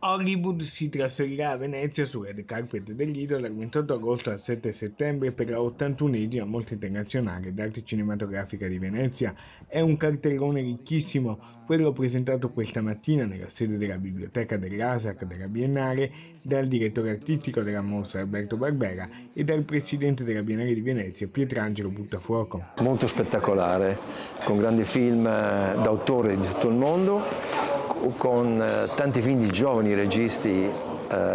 Hollywood si trasferirà a Venezia su Red Carpet del Lido dal 28 agosto al 7 settembre per la 81esima Mostra Internazionale d'Arte Cinematografica di Venezia. È un cartellone ricchissimo, quello presentato questa mattina nella sede della Biblioteca dell'ASAC della Biennale dal direttore artistico della mostra Alberto Barbera e dal presidente della Biennale di Venezia Pietrangelo Buttafuoco. Molto spettacolare, con grandi film d'autore di tutto il mondo, con tanti film di giovani registi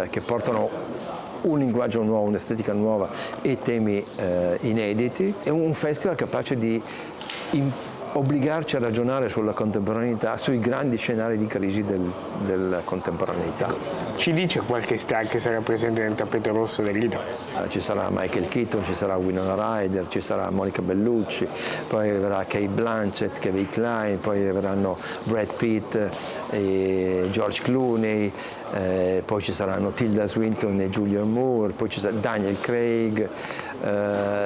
che portano un linguaggio nuovo, un'estetica nuova e temi inediti. È un festival capace di obbligarci a ragionare sulla contemporaneità, sui grandi scenari di crisi della contemporaneità. Ci dice qualche star che sarà presente nel tappeto rosso del Lido? Ci sarà Michael Keaton, ci sarà Winona Ryder, ci sarà Monica Bellucci, poi arriverà Kate Blanchett, Kevin Kline, poi arriveranno Brad Pitt e George Clooney, poi ci saranno Tilda Swinton e Julianne Moore, poi ci sarà Daniel Craig,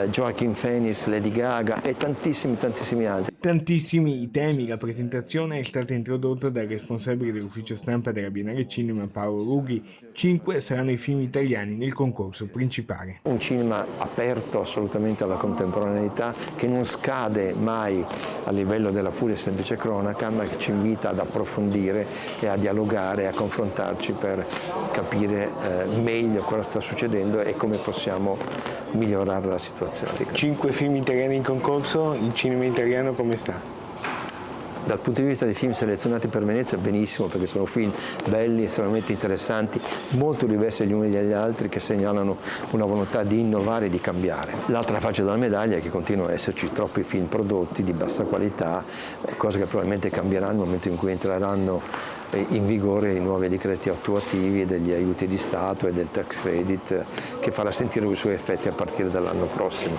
Joaquin Phoenix, Lady Gaga e tantissimi altri. Tantissimi i temi, la presentazione è stata introdotta dal responsabile dell'ufficio stampa della Biennale Cinema Paolo Rughi. 5 saranno i film italiani nel concorso principale. Un cinema aperto assolutamente alla contemporaneità, che non scade mai a livello della pura e semplice cronaca, ma che ci invita ad approfondire e a dialogare, a confrontarci per capire meglio cosa sta succedendo e come possiamo migliorare la situazione. 5 film italiani in concorso, il cinema italiano come sta? Dal punto di vista dei film selezionati per Venezia benissimo, perché sono film belli, estremamente interessanti, molto diversi gli uni dagli altri, che segnalano una volontà di innovare e di cambiare. L'altra faccia della medaglia è che continuano ad esserci troppi film prodotti di bassa qualità, cose che probabilmente cambieranno nel momento in cui entreranno in vigore i nuovi decreti attuativi degli aiuti di Stato e del tax credit, che farà sentire i suoi effetti a partire dall'anno prossimo.